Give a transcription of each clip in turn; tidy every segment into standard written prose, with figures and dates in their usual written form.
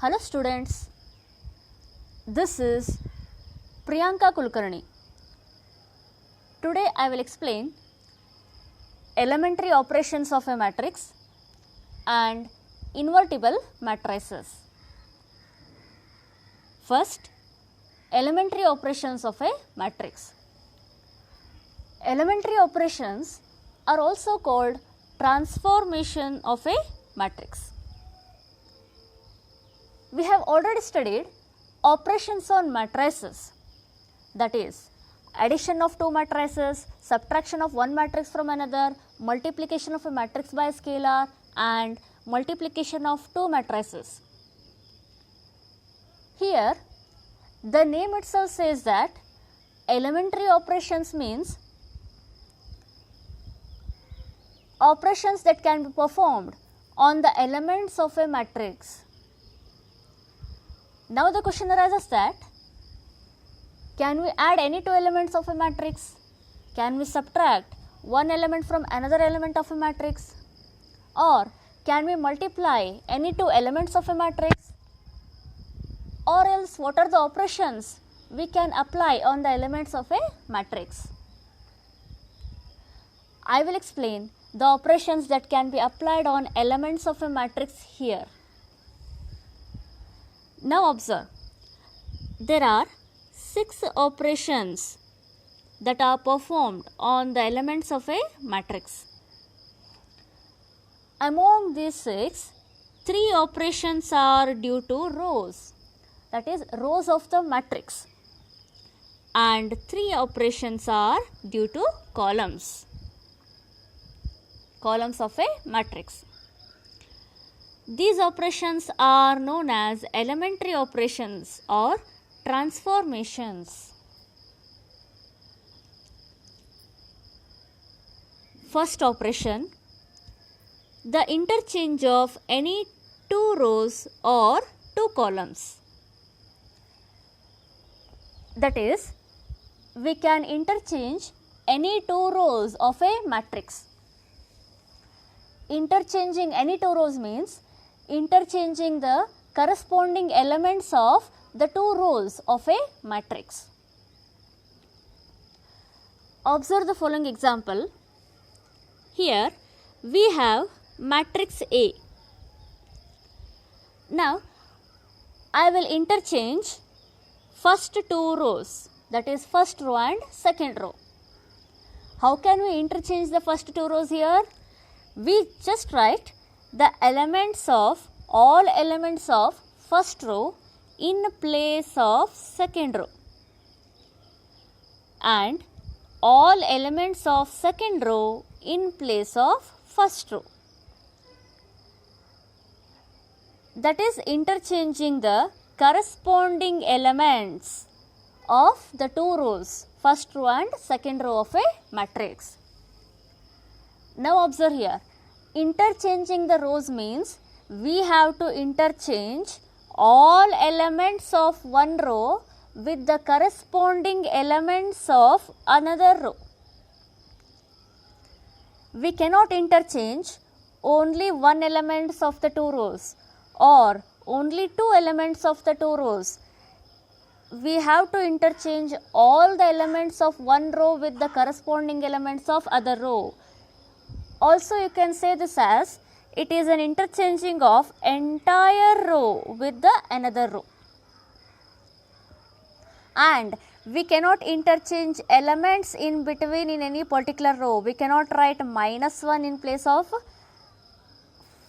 Hello students, this is Priyanka Kulkarni. Today I will explain elementary operations of a matrix and invertible matrices. First, elementary operations of a matrix. Elementary operations are also called transformation of a matrix. We have already studied operations on matrices, that is addition of two matrices, subtraction of one matrix from another, multiplication of a matrix by a scalar and multiplication of two matrices. Here the name itself says that elementary operations means operations that can be performed on the elements of a matrix. Now the question arises that can we add any two elements of a matrix? Can we subtract one element from another element of a matrix? Or can we multiply any two elements of a matrix? Or else what are the operations we can apply on the elements of a matrix? I will explain the operations that can be applied on elements of a matrix here. Now observe, there are 6 operations that are performed on the elements of a matrix. Among these 6, 3 operations are due to rows, that is rows of the matrix, and 3 operations are due to columns of a matrix. These operations are known as elementary operations or transformations. First operation, the interchange of any two rows or two columns. That is, we can interchange any two rows of a matrix. Interchanging any two rows means interchanging the corresponding elements of the two rows of a matrix. Observe the following example. Here we have matrix A. Now I will interchange first two rows, that is first row and second row. How can we interchange the first two rows here? We just write the elements of all elements of first row in place of second row and all elements of second row in place of first row. That is interchanging the corresponding elements of the two rows, first row and second row of a matrix. Now observe here, interchanging the rows means we have to interchange all elements of one row with the corresponding elements of another row. We cannot interchange only one element of the two rows or only two elements of the two rows. We have to interchange all the elements of one row with the corresponding elements of other row. Also you can say this as it is an interchanging of entire row with the another row. And we cannot interchange elements in between in any particular row. We cannot write -1 in place of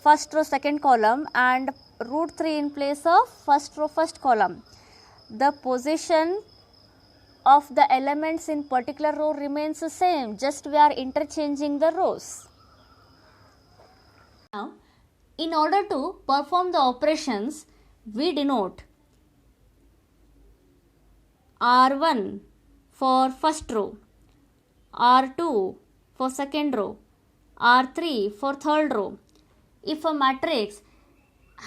first row second column and √3 in place of first row first column. The position of the elements in particular row remains the same, just we are interchanging the rows. Now, in order to perform the operations, we denote R1 for first row, R2 for second row, R3 for third row. If a matrix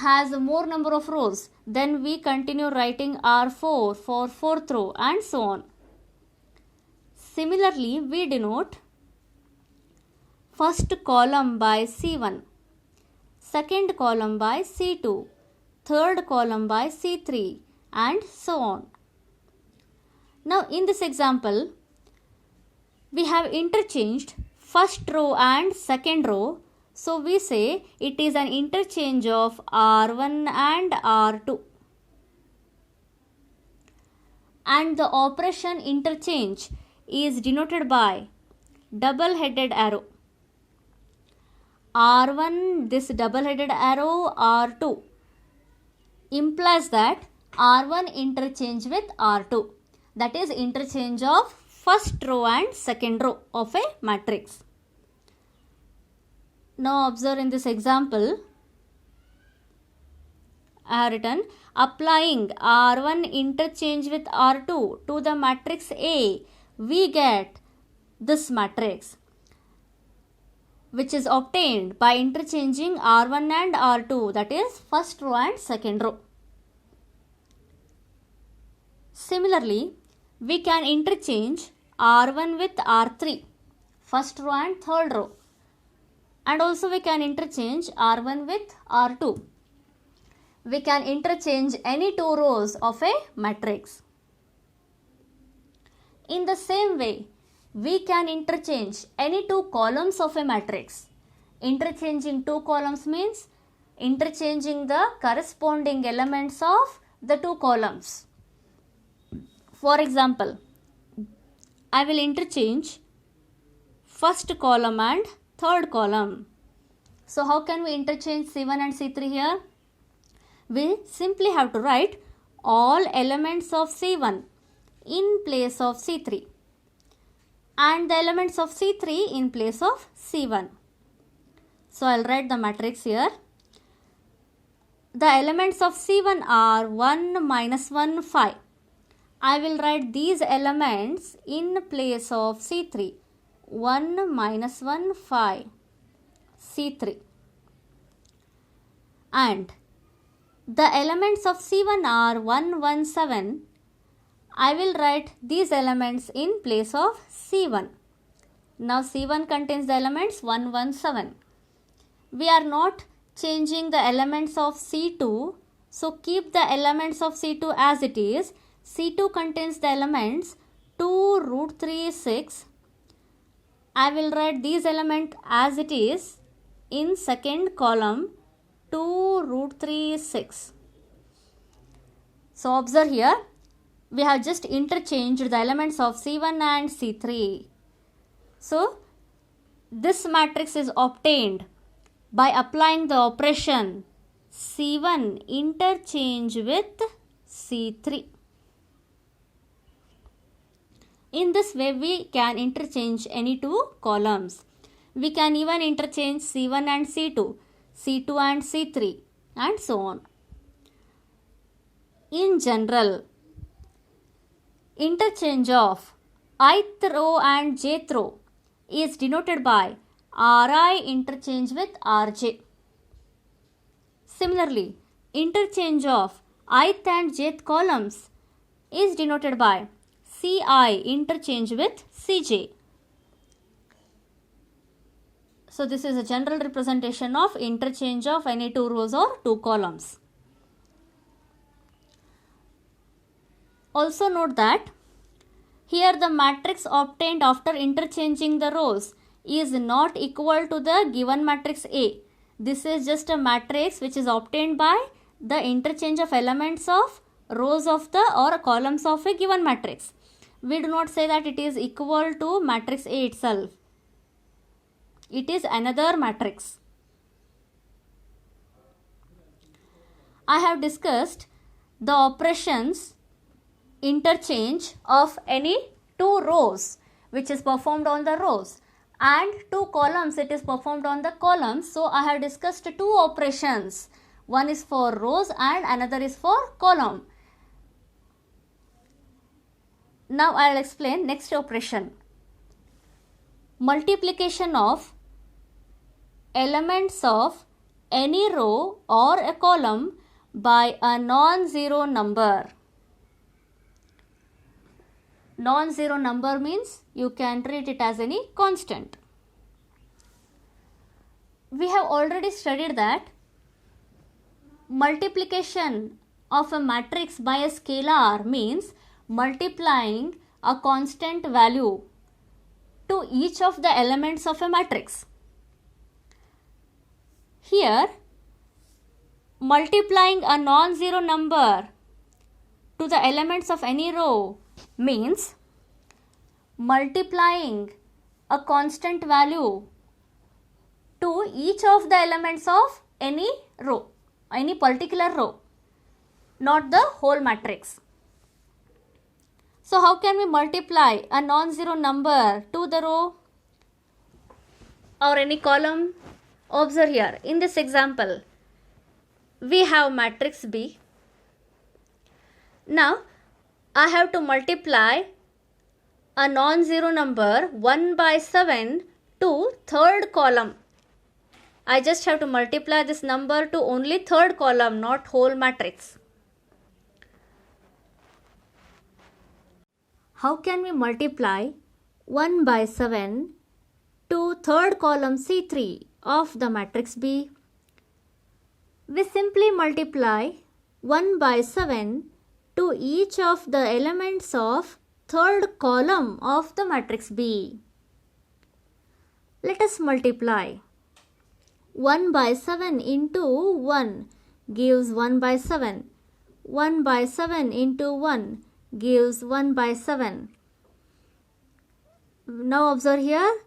has more number of rows, then we continue writing R4 for fourth row and so on. Similarly, we denote first column by C1, second column by C2, third column by C3 and so on. Now in this example, we have interchanged first row and second row. So we say it is an interchange of R1 and R2. And the operation interchange is denoted by double-headed arrow. R1, this double-headed arrow, R2 implies that R1 interchange with R2. That is interchange of first row and second row of a matrix. Now observe in this example, I have written applying R1 interchange with R2 to the matrix A, we get this matrix, which is obtained by interchanging R1 and R2, that is first row and second row. Similarly, we can interchange R1 with R3, first row and third row, and also we can interchange R1 with R2. We can interchange any two rows of a matrix. In the same way, we can interchange any two columns of a matrix. Interchanging two columns means interchanging the corresponding elements of the two columns. For example, I will interchange first column and third column. So how can we interchange C1 and C3 here? We simply have to write all elements of C1 in place of C3 and the elements of C3 in place of C1. So I'll write the matrix here. The elements of C1 are 1, minus 1, 5. I will write these elements in place of C3. 1, minus 1, 5. C3. And the elements of C1 are 1, 1, 7. I will write these elements in place of C1. Now C1 contains the elements 1, 1, 7. We are not changing the elements of C2. So keep the elements of C2 as it is. C2 contains the elements 2, root 3, 6. I will write these elements as it is in second column 2, root 3, 6. So observe here, we have just interchanged the elements of C1 and C3. So this matrix is obtained by applying the operation C1 interchange with C3. In this way, we can interchange any two columns. We can even interchange C1 and C2, C2 and C3, and so on. In general, interchange of ith row and jth row is denoted by Ri interchange with Rj. Similarly, interchange of ith and jth columns is denoted by Ci interchange with Cj. So this is a general representation of interchange of any two rows or two columns. Also note that here the matrix obtained after interchanging the rows is not equal to the given matrix A. This is just a matrix which is obtained by the interchange of elements of rows of the or columns of a given matrix. We do not say that it is equal to matrix A itself. It is another matrix. I have discussed the operations interchange of any two rows which is performed on the rows and two columns it is performed on the columns. So I have discussed two operations. One is for rows and another is for column. Now I will explain next operation. Multiplication of elements of any row or a column by a non-zero number. Non-zero number means you can treat it as any constant. We have already studied that multiplication of a matrix by a scalar means multiplying a constant value to each of the elements of a matrix. Here, multiplying a non-zero number to the elements of any row means multiplying a constant value to each of the elements of any row, any particular row, not the whole matrix. So how can we multiply a non-zero number to the row or any column? Observe here, in this example, we have matrix B. Now, I have to multiply a non-zero number 1 by 7 to third column. I just have to multiply this number to only third column, not whole matrix. How can we multiply 1 by 7 to third column C3 of the matrix B? We simply multiply 1 by 7 to each of the elements of third column of the matrix B. Let us multiply. 1 by 7 into 1 gives 1 by 7. 1 by 7 into 1 gives 1 by 7. Now observe here,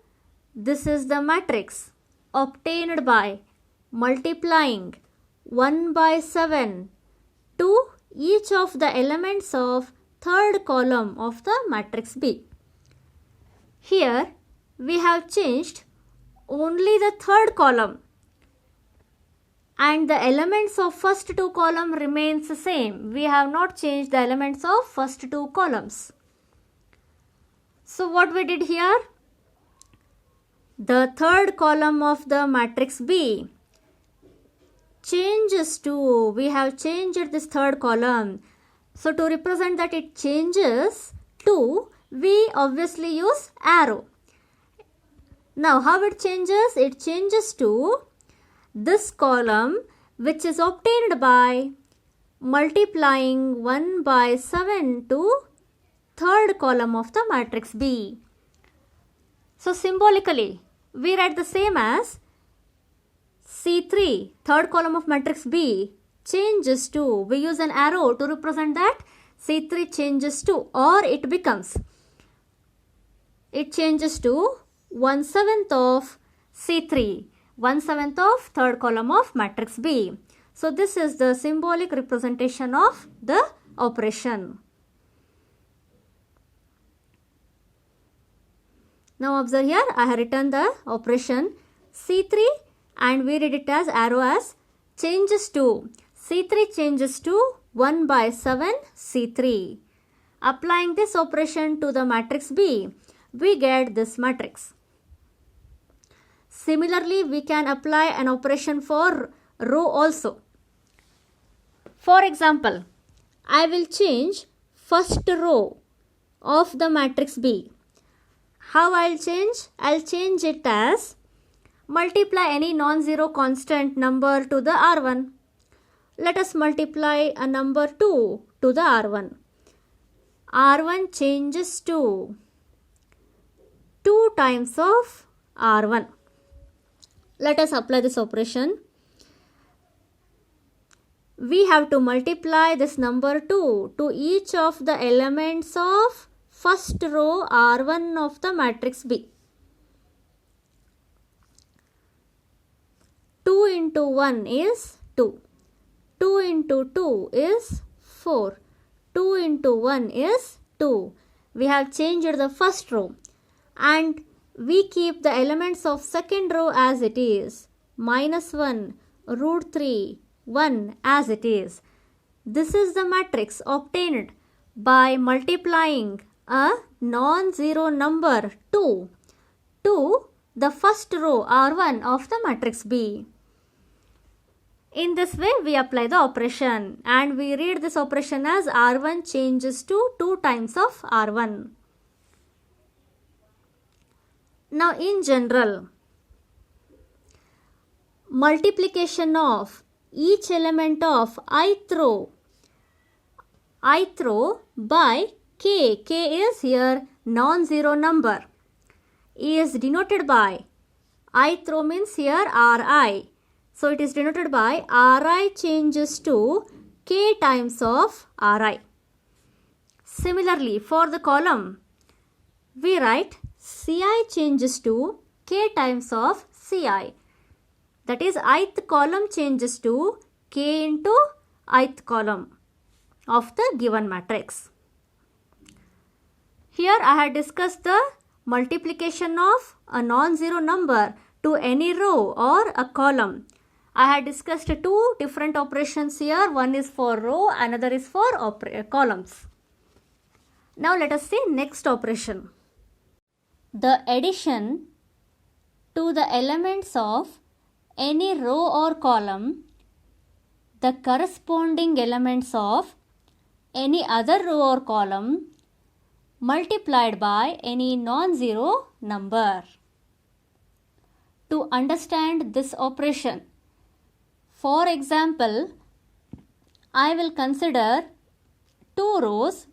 this is the matrix obtained by multiplying 1 by 7 to each of the elements of third column of the matrix B. Here we have changed only the third column and the elements of first two column remains the same. We have not changed the elements of first two columns. So what we did here? The third column of the matrix B changes to, we have changed this third column. So to represent that it changes to, we obviously use arrow. Now how it changes? It changes to this column which is obtained by multiplying 1 by 7 to third column of the matrix B. So symbolically we write the same as C3, third column of matrix B, changes to, we use an arrow to represent that C3 changes to, or it becomes, it changes to 1/7 of C3, 1/7 of third column of matrix B. So this is the symbolic representation of the operation. Now observe here, I have written the operation C3 and we read it as arrow as changes to. C3 changes to 1 by 7 C3. Applying this operation to the matrix B, we get this matrix. Similarly, we can apply an operation for row also. For example, I will change first row of the matrix B. How I'll change? I'll change it as multiply any non-zero constant number to the R1. Let us multiply a number 2 to the R1. R1 changes to 2 times of R1. Let us apply this operation. We have to multiply this number 2 to each of the elements of first row R1 of the matrix B. 2 into 1 is 2. 2 into 2 is 4. 2 into 1 is 2. We have changed the first row and we keep the elements of second row as it is. -1, √3, 1 as it is. This is the matrix obtained by multiplying a non-zero number 2 to the first row R1 of the matrix B. In this way, we apply the operation and we read this operation as R1 changes to 2 times of R1. Now, in general, multiplication of each element of ith row by k. K is here non-zero number, is denoted by ith row means here Ri. So it is denoted by Ri changes to k times of Ri. Similarly, for the column, we write Ci changes to k times of Ci. That is, ith column changes to k into ith column of the given matrix. Here I had discussed the multiplication of a non-zero number to any row or a column. I had discussed two different operations here. One is for row, another is for columns. Now let us see next operation. The addition to the elements of any row or column, the corresponding elements of any other row or column multiplied by any non-zero number. To understand this operation, for example, I will consider two rows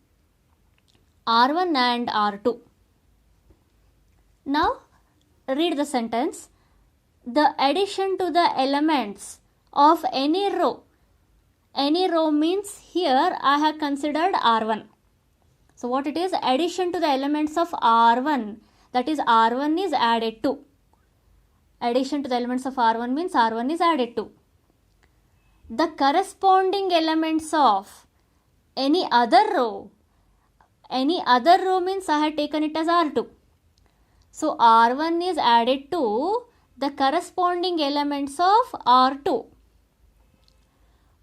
R1 and R2. Now read the sentence. The addition to the elements of any row means here I have considered R1. So what it is? Addition to the elements of R1, that is R1 is added to. Addition to the elements of R1 means R1 is added to. The corresponding elements of any other row means I have taken it as R2. So R1 is added to the corresponding elements of R2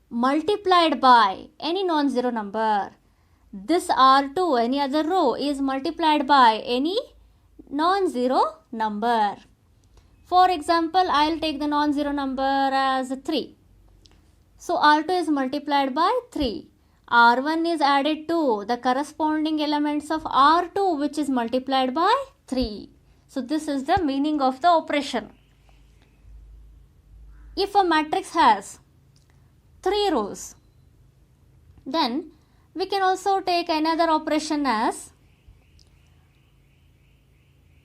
multiplied by any non-zero number. This R2, any other row, is multiplied by any non-zero number. For example, I will take the non-zero number as 3. So R2 is multiplied by 3. R1 is added to the corresponding elements of R2, which is multiplied by 3. So this is the meaning of the operation. If a matrix has 3 rows, then we can also take another operation as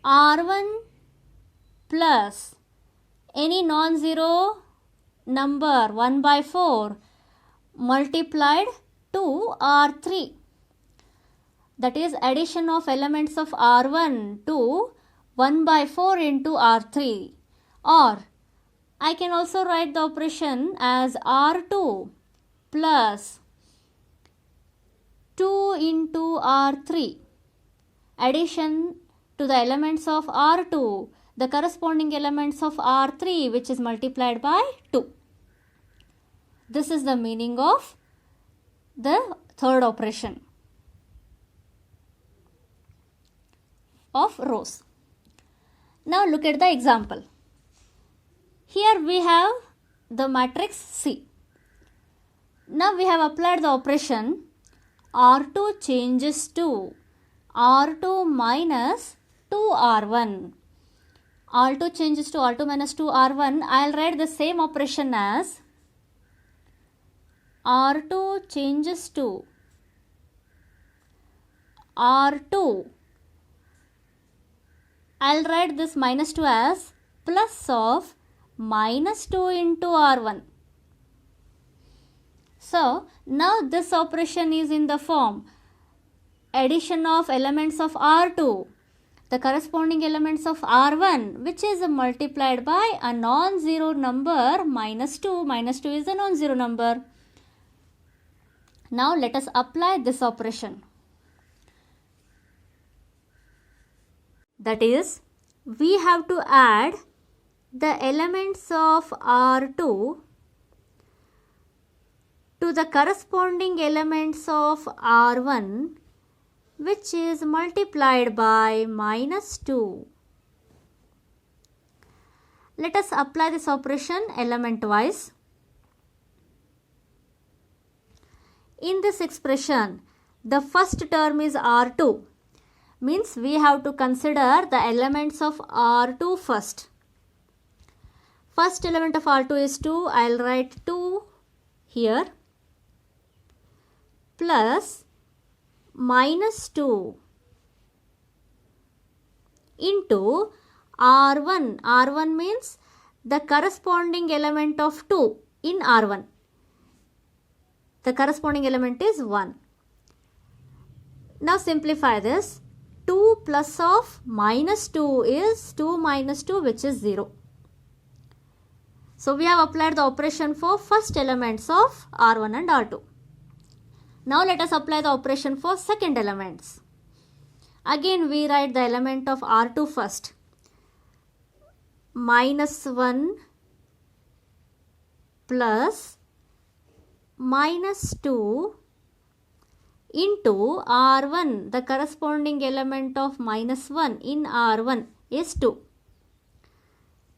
R1 plus any non-zero number 1 by 4 multiplied to R3. That is addition of elements of R1 to 1 by 4 into R3. Or I can also write the operation as R2 plus 2 into R3. Addition to the elements of R2, the corresponding elements of R3, which is multiplied by 2. This is the meaning of the third operation of rows. Now look at the example. Here we have the matrix C. Now we have applied the operation R2 changes to R2 minus 2R1. R2 changes to R2 minus 2R1. I will write the same operation as R2 changes to R2. I will write this minus 2 as plus of minus 2 into R1. So now this operation is in the form addition of elements of R2, the corresponding elements of R1, which is multiplied by a non-zero number minus 2. Minus 2 is a non-zero number. Now let us apply this operation. That is, we have to add the elements of R2 to the corresponding elements of R1, which is multiplied by minus 2. Let us apply this operation element wise. In this expression, the first term is R2, means we have to consider the elements of R2 first. First element of R2 is 2. I'll write 2 here plus minus 2 into R1. R1 means the corresponding element of 2 in R1. The corresponding element is 1. Now simplify this. 2 plus of minus 2 is 2 minus 2, which is 0. So we have applied the operation for first elements of R1 and R2. Now let us apply the operation for second elements. Again we write the element of R2 first. Minus 1 plus minus 2 into R1. The corresponding element of minus 1 in R1 is 2.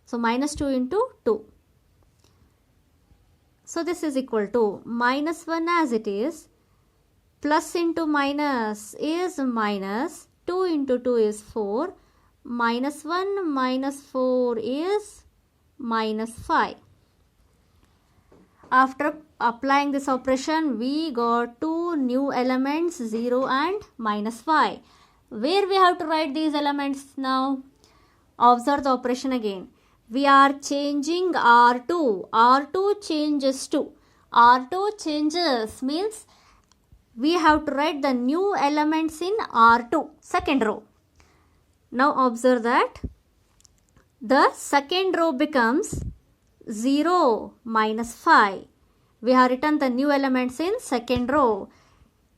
So minus 2 into 2. So this is equal to minus 1 as it is, plus into minus is minus, 2 into 2 is 4, minus 1 minus 4 is minus 5. After applying this operation, we got two new elements, 0 and minus 5. Where we have to write these elements now? Observe the operation again. We are changing R2. R2 changes to. R2 changes means we have to write the new elements in R2, second row. Now observe that the second row becomes 0 minus 5. We have written the new elements in second row.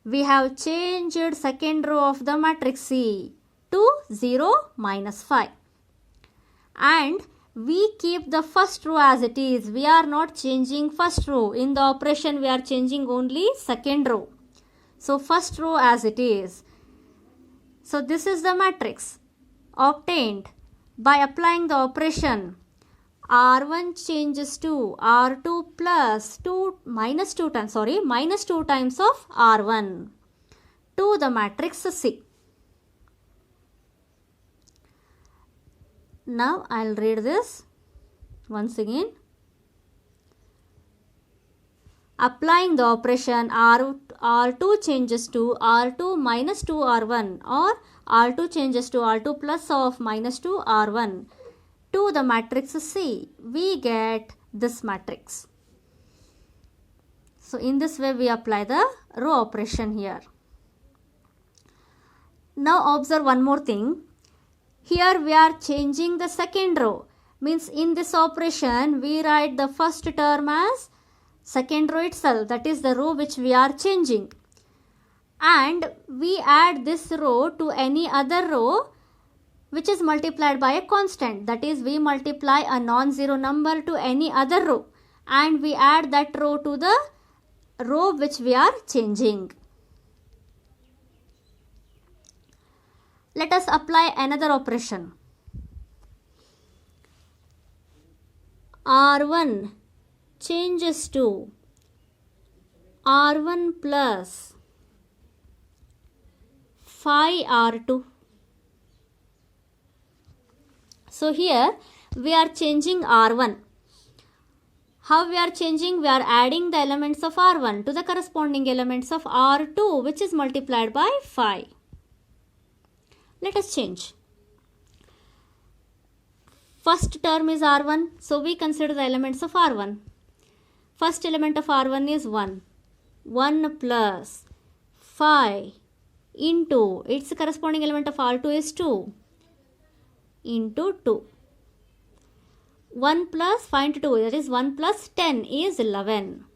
We have changed second row of the matrix C to 0 minus 5. And we keep the first row as it is. We are not changing first row. In the operation we are changing only second row. So first row as it is. So this is the matrix obtained by applying the operation. R1 changes to R2 plus 2 minus 2 times of R1 to the matrix C. Now I'll read this once again. Applying the operation, R2 changes to R2 minus 2 R1 or R2 changes to R2 plus of minus 2 R1 to the matrix C. We get this matrix. So in this way we apply the row operation here. Now observe one more thing. Here we are changing the second row. Means in this operation we write the first term as second row itself. That is the row which we are changing. And we add this row to any other row which is multiplied by a constant. That is, we multiply a non-zero number to any other row and we add that row to the row which we are changing. Let us apply another operation. R1 changes to R1 plus 5R2. So here we are changing R1. How we are changing? We are adding the elements of R1 to the corresponding elements of R2, which is multiplied by 5. Let us change. First term is R1, so we consider the elements of R1. First element of R1 is 1. 1 plus 5 into its corresponding element of R2 is 2 into 2. 1 plus 5 into 2, that is 1 plus 10 is 11.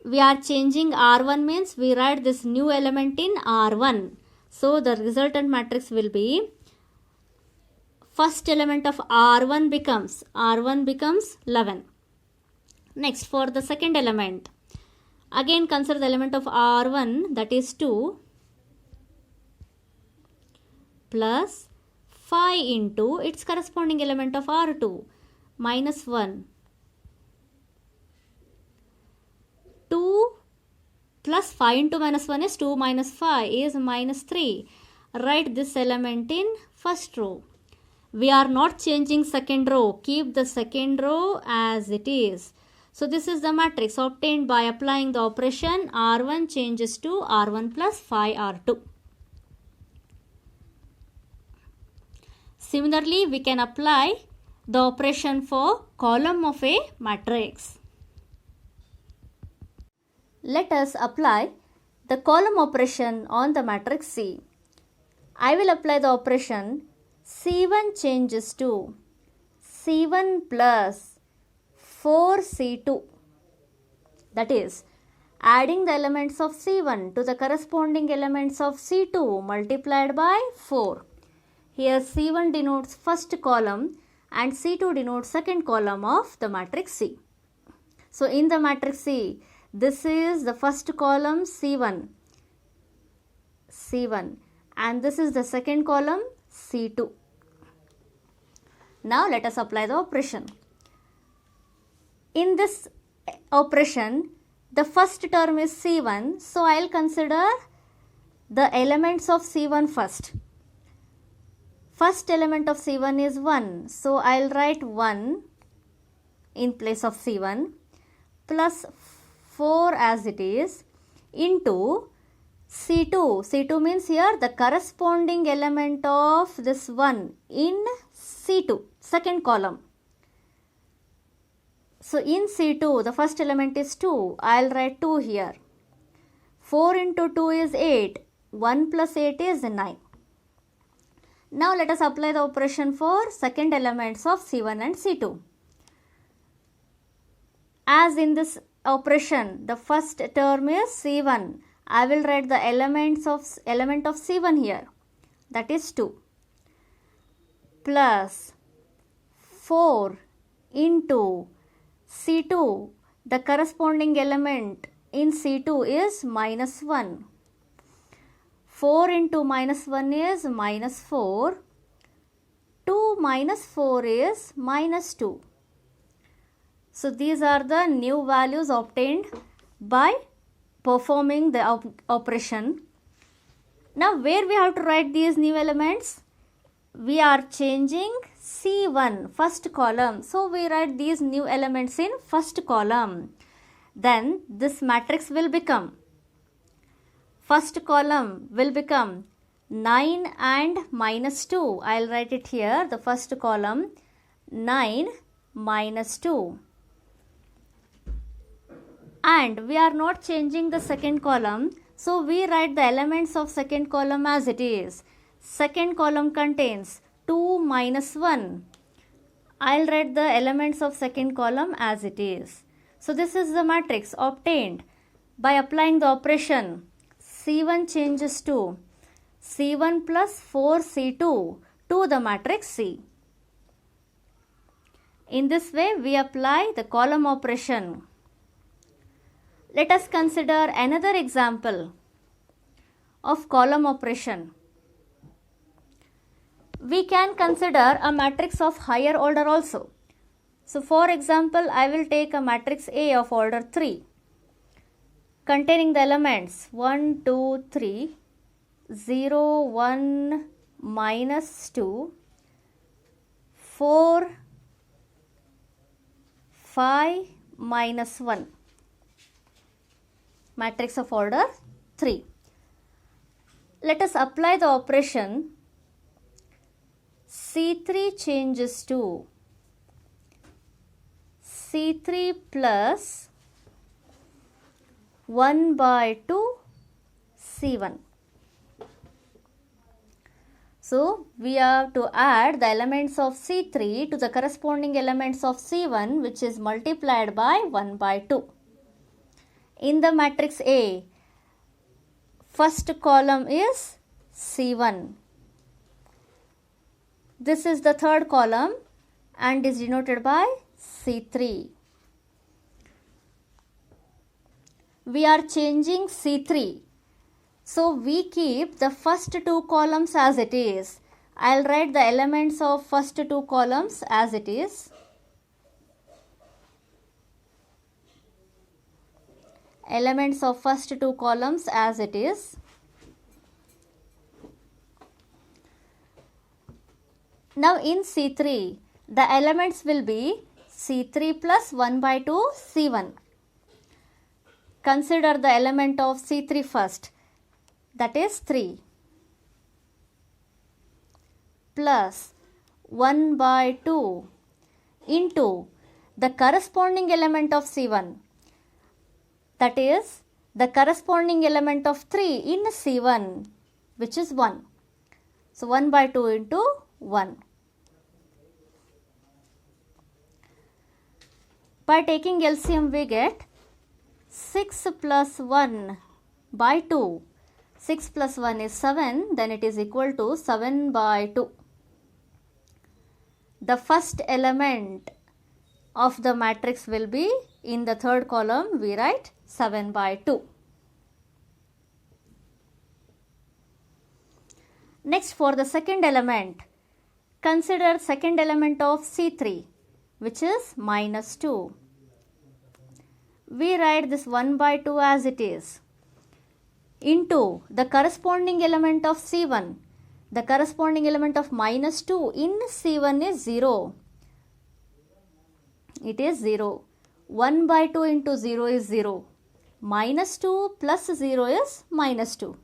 We are changing R1 means we write this new element in R1. So the resultant matrix will be first element of R1 becomes 11. Next, for the second element, again consider the element of R1, that is 2 plus 5 into its corresponding element of R2 minus 1. 2 plus 5 into minus 1 is 2 minus 5 is minus 3. Write this element in first row. We are not changing second row. Keep the second row as it is. So this is the matrix obtained by applying the operation R1 changes to R1 plus 5R2. Similarly, we can apply the operation for column of a matrix. Let us apply the column operation on the matrix C. I will apply the operation C1 changes to C1 plus 4C2. That is, adding the elements of C1 to the corresponding elements of C2 multiplied by 4. Here C1 denotes first column and C2 denotes second column of the matrix C. So in the matrix C, this is the first column C1, and this is the second column C2. Now let us apply the operation. In this operation, the first term is C1, so I will consider the elements of C1 first. First element of C1 is 1, so I will write 1 in place of C1 plus 4 as it is into C2. C2 means here the corresponding element of this 1 in C2, second column. So in C2, the first element is 2. I will write 2 here. 4 into 2 is 8. 1 plus 8 is 9. Now let us apply the operation for second elements of C1 and C2. As in this operation, the first term is C1. I will write the element of C1 here, that is 2, plus 4 into C2. The corresponding element in C2 is minus 1. 4 into minus 1 is minus 4. 2 minus 4 is minus 2. So these are the new values obtained by performing the operation. Now where we have to write these new elements? We are changing C1, first column. So we write these new elements in first column. Then this matrix will become, first column will become 9 and minus 2. I will write it here, the first column 9 minus 2. And we are not changing the second column, so we write the elements of second column as it is. Second column contains 2 minus 1. I will write the elements of second column as it is. So this is the matrix obtained by applying the operation C1 changes to C1 plus 4C2 to the matrix C. In this way we apply the column operation. Let us consider another example of column operation. We can consider a matrix of higher order also. So for example, I will take a matrix A of order 3 containing the elements 1, 2, 3, 0, 1, minus 2, 4, 5, minus 1. Matrix of order 3. Let us apply the operation C3 changes to C3 plus 1 by 2 C1. So we have to add the elements of C3 to the corresponding elements of C1, which is multiplied by 1 by 2. In the matrix A, first column is C1. This is the third column and is denoted by C3. We are changing C3. So we keep the first two columns as it is. I will write the elements of first two columns as it is. Elements of first two columns as it is. Now in C3, the elements will be C3 plus 1 by 2 C1. Consider the element of C3 first, that is 3, plus 1 by 2 into the corresponding element of C1, that is the corresponding element of 3 in C1, which is 1. So 1 by 2 into 1. By taking LCM we get 6 plus 1 by 2. 6 plus 1 is 7, then it is equal to 7 by 2. The first element of the matrix will be in the third column, we write 7 by 2. Next, for the second element, consider second element of C3, which is minus 2. We write this 1 by 2 as it is, into the corresponding element of C1. The corresponding element of minus 2 in C1 is 0. It is 0. 1 by 2 into 0 is 0. Minus 2 plus 0 is minus 2.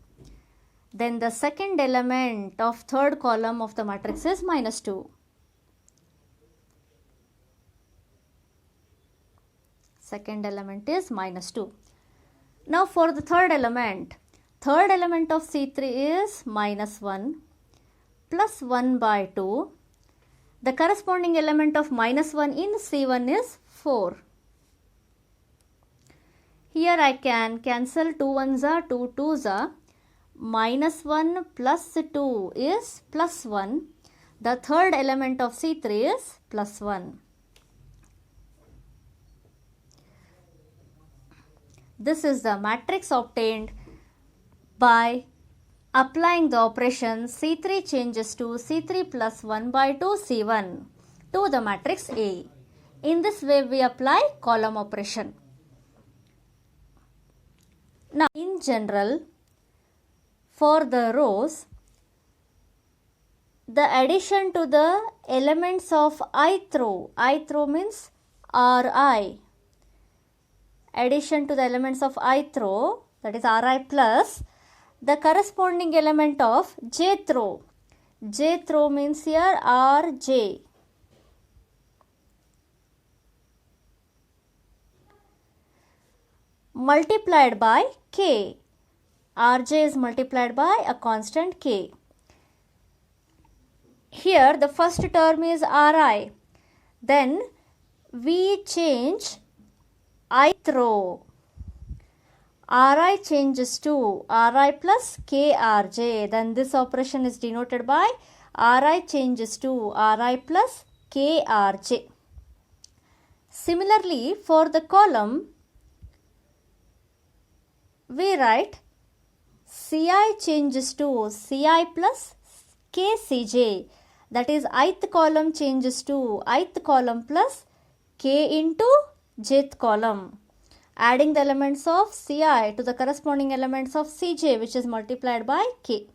Then the second element of third column of the matrix is minus 2. Second element is minus 2. Now for the third element of C3 is minus 1 plus 1 by 2. The corresponding element of minus 1 in C1 is 4. Here I can cancel 2 ones are 2 twos are. Minus 1 plus 2 is plus 1. The third element of C3 is plus 1. This is the matrix obtained by applying the operation C3 changes to C3 plus 1 by 2 C1 to the matrix A. In this way we apply column operation. Now in general, for the rows, the addition to the elements of ith row means Ri, addition to the elements of ith row, that is Ri, plus the corresponding element of jth row. Jth row means here Rj. Multiplied by k. Rj is multiplied by a constant k. Here the first term is Ri. Then we change ith row. Ri changes to Ri plus Krj. Then this operation is denoted by Ri changes to Ri plus Krj. Similarly, for the column, we write Ci changes to Ci plus Kcj. That is, ith column changes to ith column plus k into jth column, adding the elements of Ci to the corresponding elements of Cj, which is multiplied by k.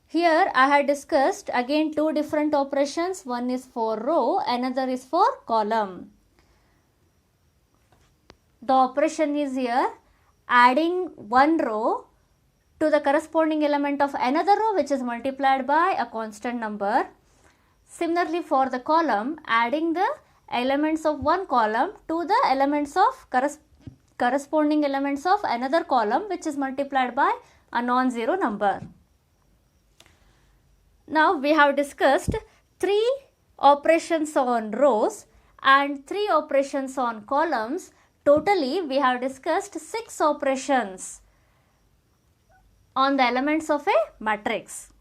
Here I had discussed again two different operations. One is for row, another is for column. The operation is here adding one row to the corresponding element of another row, which is multiplied by a constant number. Similarly, for the column, adding the elements of one column to the elements of corresponding elements of another column, which is multiplied by a non-zero number. Now we have discussed 3 operations on rows and 3 operations on columns. Totally we have discussed 6 operations on the elements of a matrix,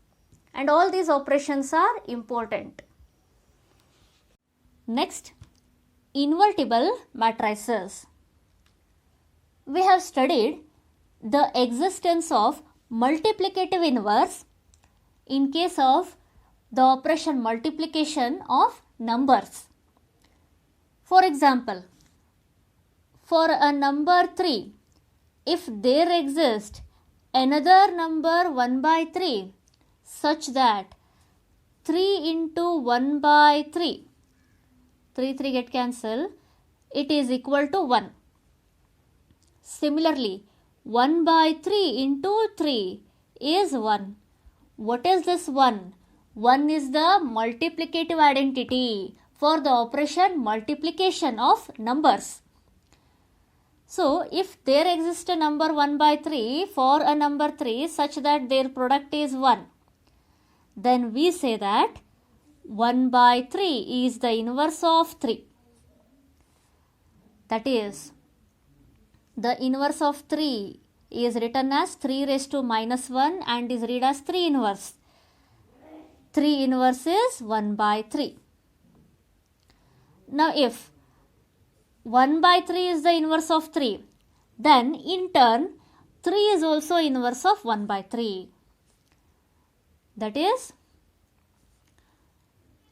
and all these operations are important. Next, invertible matrices. We have studied the existence of multiplicative inverse in case of the operation multiplication of numbers. For example, for a number 3, if there exists another number 1 by 3, such that 3 into 1 by 3, 3 get cancel, it is equal to 1. Similarly, 1 by 3 into 3 is 1. What is this 1? 1 is the multiplicative identity for the operation multiplication of numbers. So, if there exists a number 1 by 3 for a number 3 such that their product is 1, then we say that 1 by 3 is the inverse of 3. That is, the inverse of 3 is written as 3 raised to minus 1 and is read as 3 inverse. 3 inverse is 1 by 3. Now, if 1 by 3 is the inverse of 3, then in turn 3 is also inverse of 1 by 3. That is,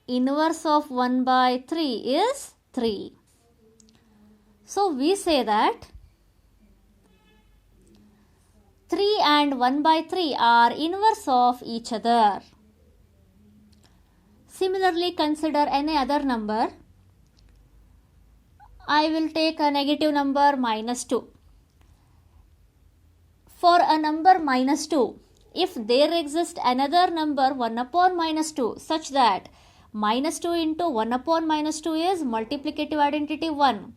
inverse of 1 by 3 is 3. So, we say that 3 and 1 by 3 are inverse of each other. Similarly, consider any other number. I will take a negative number minus 2. For a number minus 2, if there exists another number 1 upon minus 2 such that minus 2 into 1 upon minus 2 is multiplicative identity 1,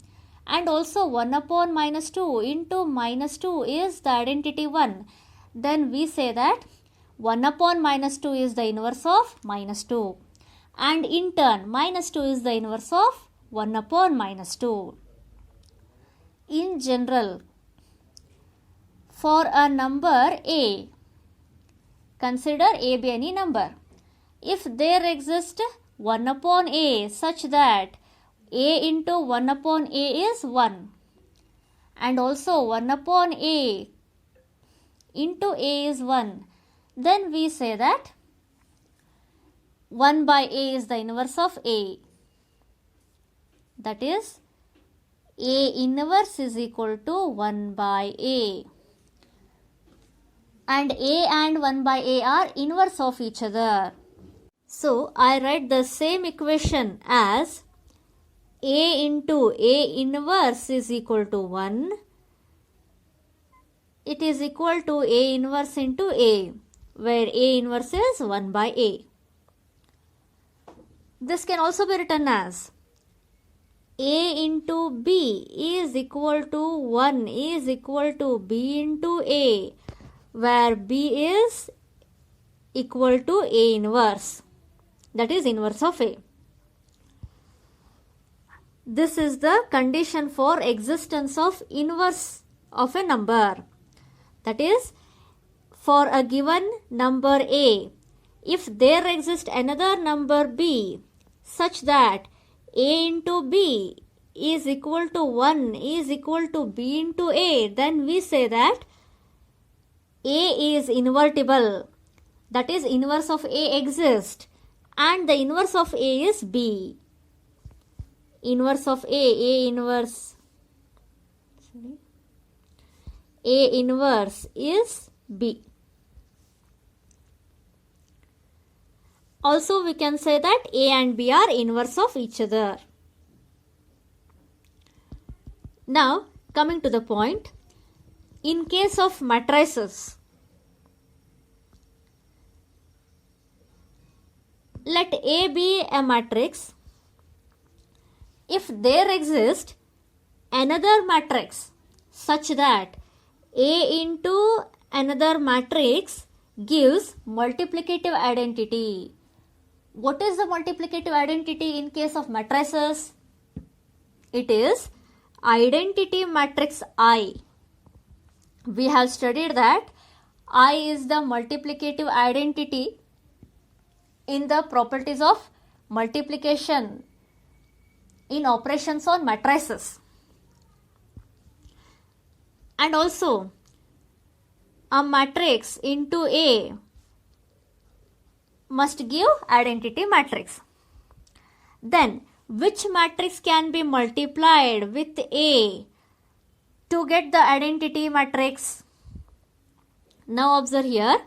and also 1 upon minus 2 into minus 2 is the identity 1, then we say that 1 upon minus 2 is the inverse of minus 2, and in turn minus 2 is the inverse of 1 upon minus 2. In general, for a number A, consider A be any number. If there exists 1 upon A such that A into 1 upon A is 1, and also 1 upon A into A is 1, then we say that 1 by A is the inverse of A. That is, A inverse is equal to 1 by A. And A and 1 by A are inverse of each other. So, I write the same equation as A into A inverse is equal to 1. It is equal to A inverse into A, where A inverse is 1 by A. This can also be written as A into B is equal to 1 is equal to B into A, where B is equal to A inverse, that is inverse of A. This is the condition for existence of inverse of a number. That is, for a given number A, if there exists another number B such that A into B is equal to 1 is equal to B into A, then we say that A is invertible. That is, inverse of A exists and the inverse of A is B. Inverse of A inverse is B. Also, we can say that A and B are inverse of each other. Now, coming to the point, in case of matrices, let A be a matrix if there exists another matrix such that A into another matrix gives multiplicative identity. What is the multiplicative identity in case of matrices? It is identity matrix I. We have studied that I is the multiplicative identity in the properties of multiplication in operations on matrices. And also, a matrix into A must give identity matrix. Then, which matrix can be multiplied with A to get the identity matrix? Now observe here,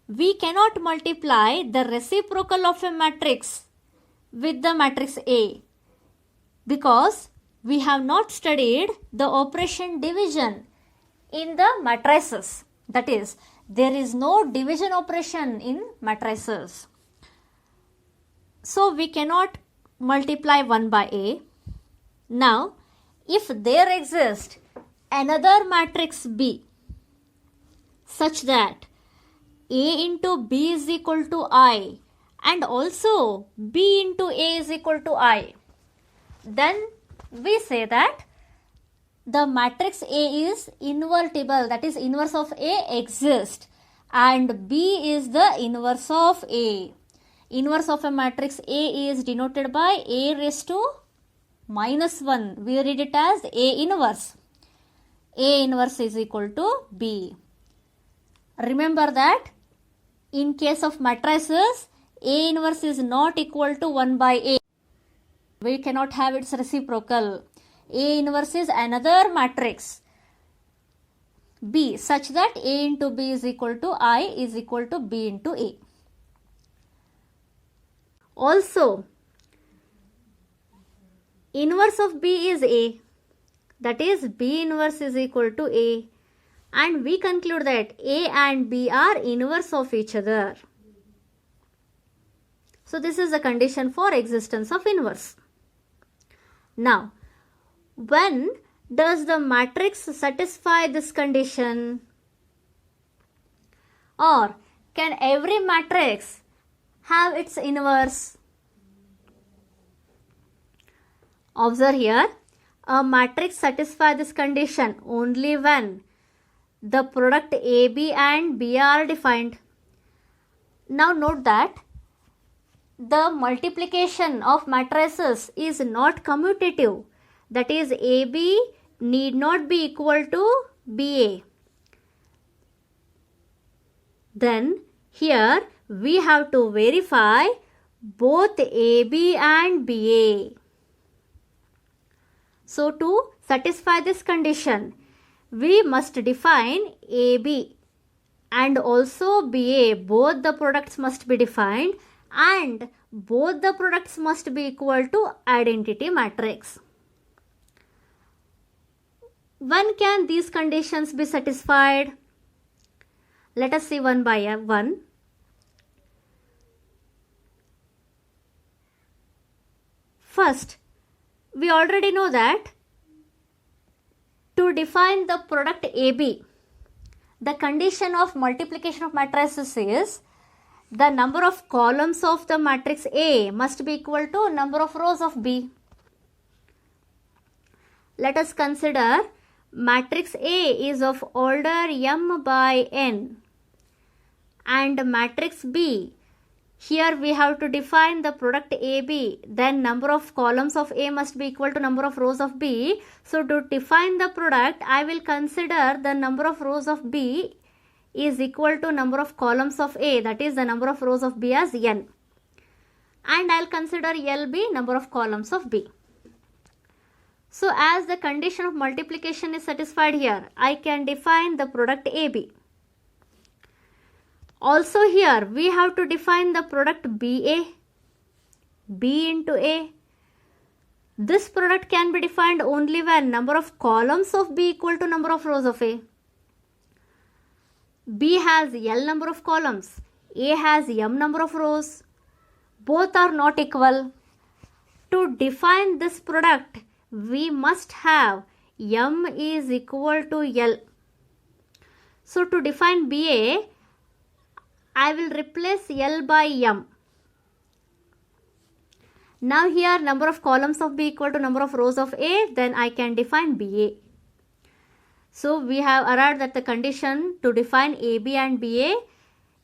we cannot multiply the reciprocal of a matrix with the matrix A because we have not studied the operation division in the matrices. That is, there is no division operation in matrices. So we cannot multiply 1 by A. Now, if there exists another matrix B such that A into B is equal to I and also B into A is equal to I, then we say that the matrix A is invertible, that is inverse of A exists and B is the inverse of A. Inverse of a matrix A is denoted by A raised to minus 1. We read it as A inverse. A inverse is equal to B. Remember that in case of matrices, A inverse is not equal to 1 by A. We cannot have its reciprocal. A inverse is another matrix B such that A into B is equal to I is equal to B into A. Also, inverse of B is A, that is B inverse is equal to A, and we conclude that A and B are inverse of each other. So this is the condition for existence of inverse. Now, when does the matrix satisfy this condition? Or can every matrix have its inverse? Observe here, a matrix satisfies this condition only when the product AB and B are defined. Now note that the multiplication of matrices is not commutative. That is, AB need not be equal to BA. Then here we have to verify both AB and BA. So to satisfy this condition, we must define AB and also BA. Both the products must be defined and both the products must be equal to identity matrix. When can these conditions be satisfied? Let us see one by one. First, we already know that to define the product AB, the condition of multiplication of matrices is the number of columns of the matrix A must be equal to number of rows of B. Let us consider matrix A is of order m by n and matrix B. Here we have to define the product AB, then number of columns of A must be equal to number of rows of B. So to define the product, I will consider the number of rows of B is equal to number of columns of A, that is the number of rows of B as n. And I will consider LB number of columns of B. So as the condition of multiplication is satisfied here, I can define the product AB. Also here we have to define the product BA, B into A. This product can be defined only when number of columns of B equal to number of rows of A. B has L number of columns, A has M number of rows. Both are not equal. To define this product, we must have M is equal to L. So to define BA, I will replace L by M. Now here number of columns of B equal to number of rows of A, then I can define BA. So we have arrived at the condition to define AB and BA.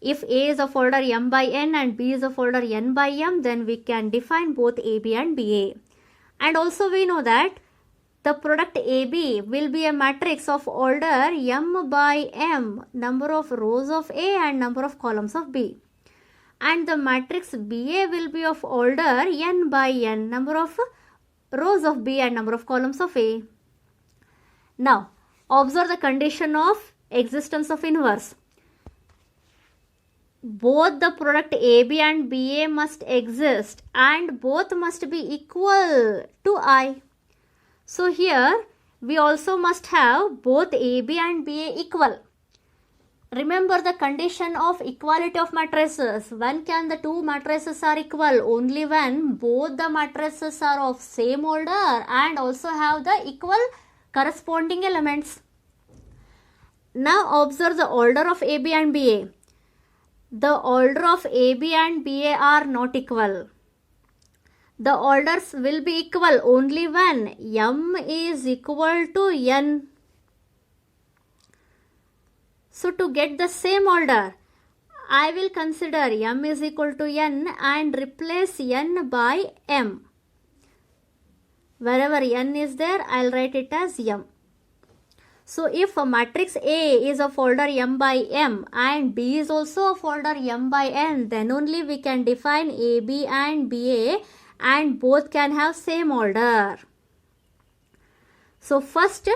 If A is of order m by n and B is of order n by m, then we can define both AB and BA. And also we know that the product AB will be a matrix of order m by m, number of rows of A and number of columns of B. And the matrix BA will be of order n by n, number of rows of B and number of columns of A. Now, observe the condition of existence of inverse. both the product AB and BA must exist and both must be equal to I. So here we also must have both AB and BA equal. Remember the condition of equality of matrices. When can the two matrices are equal? Only when both the matrices are of same order and also have the equal corresponding elements. Now observe the order of AB and BA. The order of AB and BA are not equal. The orders will be equal only when M is equal to N. So to get the same order, I will consider M is equal to N and replace N by M. Wherever N is there, I will write it as M. So if a matrix A is of order M by M and B is also of order M by N, then only we can define AB and BA and both can have same order. So first,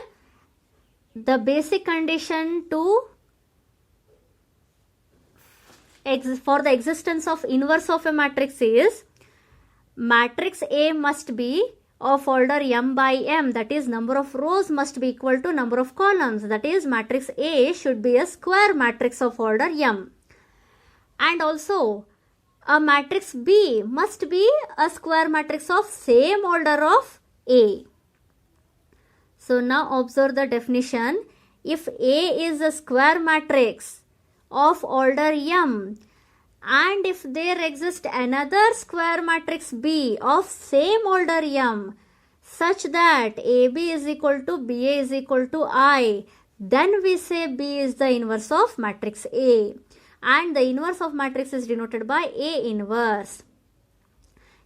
the basic condition for the existence of inverse of a matrix is matrix A must be of order M by M, that is number of rows must be equal to number of columns, that is matrix A should be a square matrix of order M. And also a matrix B must be a square matrix of same order of A. So now observe the definition. If A is a square matrix of order M and if there exists another square matrix B of same order M such that AB is equal to BA is equal to I, then we say B is the inverse of matrix A, and the inverse of matrix is denoted by A inverse.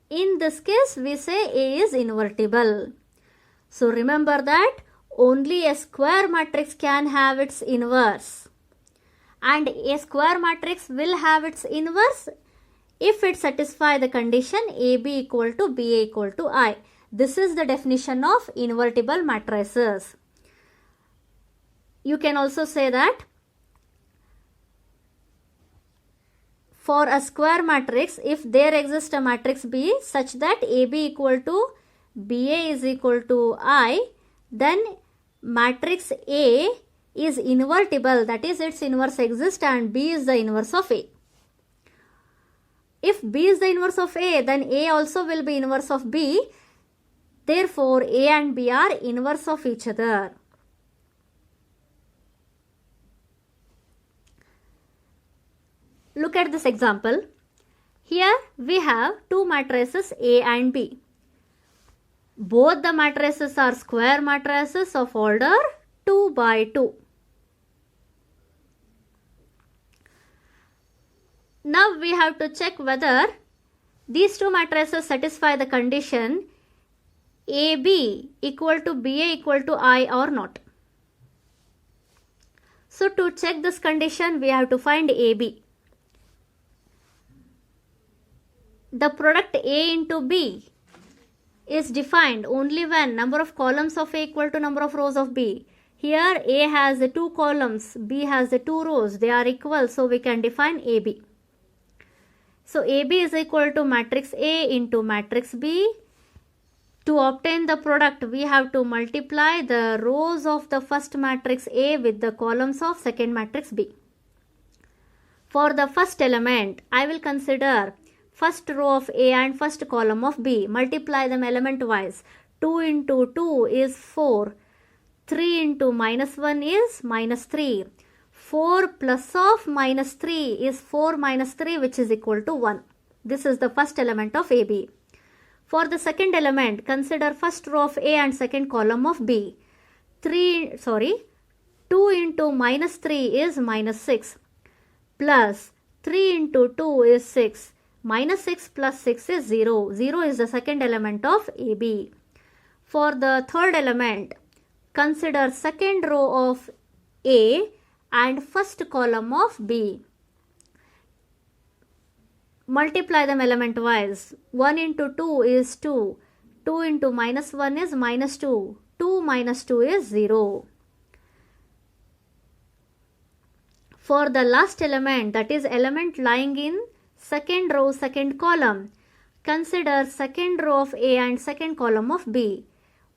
In this case we say A is invertible. So remember that only a square matrix can have its inverse, and a square matrix will have its inverse if it satisfies the condition AB equal to BA equal to I. This is the definition of invertible matrices. You can also say that for a square matrix, if there exists a matrix B such that AB equal to BA is equal to I, then matrix A is invertible, that is its inverse exists and B is the inverse of A. If B is the inverse of A, then A also will be inverse of B. Therefore, A and B are inverse of each other. Look at this example. Here we have two matrices A and B. Both the matrices are square matrices of order 2 by 2. Now we have to check whether these two matrices satisfy the condition AB equal to BA equal to I or not. So to check this condition, we have to find AB. The product A into B is defined only when number of columns of A equal to number of rows of B. Here A has the 2 columns, B has the 2 rows, they are equal, so we can define AB. So AB is equal to matrix A into matrix B. To obtain the product, we have to multiply the rows of the first matrix A with the columns of second matrix B. For the first element, I will consider first row of A and first column of B. Multiply them element wise. 2 into 2 is 4. 3 into minus 1 is minus 3. 4 plus of minus 3 is 4 minus 3, which is equal to 1. This is the first element of AB. For the second element, consider first row of A and second column of B. 2 into minus 3 is minus 6. Plus 3 into 2 is 6. Minus 6 plus 6 is 0. 0 is the second element of AB. For the third element, consider second row of A and first column of B. Multiply them element wise. 1 into 2 is 2. 2 into minus 1 is minus 2. 2 minus 2 is 0. For the last element, that is element lying in second row, second column, consider second row of A and second column of B.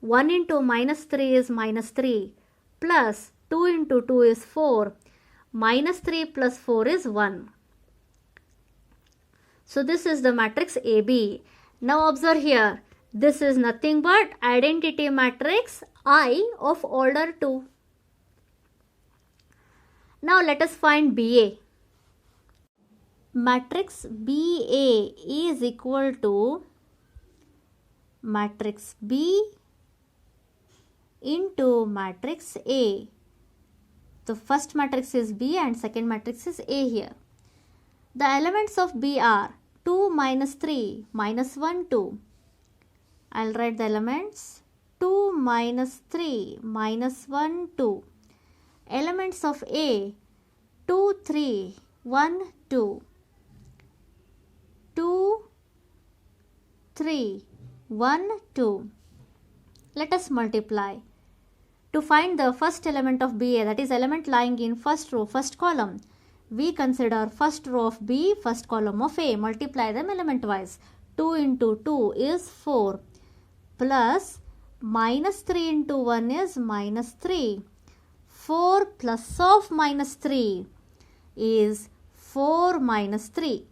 1 into minus 3 is minus 3, plus 2 into 2 is 4, minus 3 plus 4 is 1. So this is the matrix AB. Now observe here, this is nothing but identity matrix I of order 2. Now let us find BA. Matrix BA is equal to matrix B into matrix A. The first matrix is B and second matrix is A here. The elements of B are 2 minus 3 minus 1 2. I'll write the elements 2 minus 3 minus 1 2. Elements of A 2 3 1 2. 2 3 1 2. Let us multiply. To find the first element of BA, that is element lying in first row, first column, we consider first row of B, first column of A. Multiply them element wise. 2 into 2 is 4, plus minus 3 into 1 is minus 3. 4 plus of minus 3 is 4 minus 3.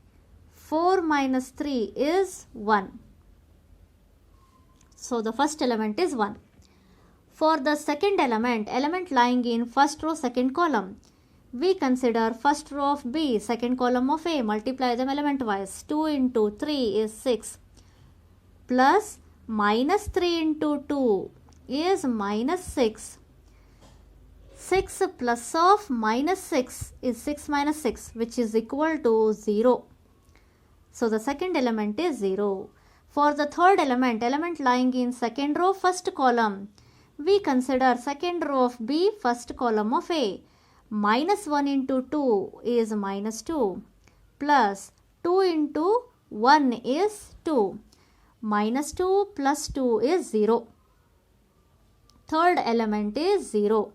4 minus 3 is 1. So the first element is 1. For the second element, element lying in first row, second column, we consider first row of B, second column of A. Multiply them element wise. 2 into 3 is 6, plus minus 3 into 2 is minus 6. 6 plus of minus 6 is 6 minus 6, which is equal to 0. So the second element is 0. For the third element, element lying in second row, first column, we consider second row of B, first column of A. Minus 1 into 2 is minus 2, plus 2 into 1 is 2. Minus 2 plus 2 is 0. Third element is 0.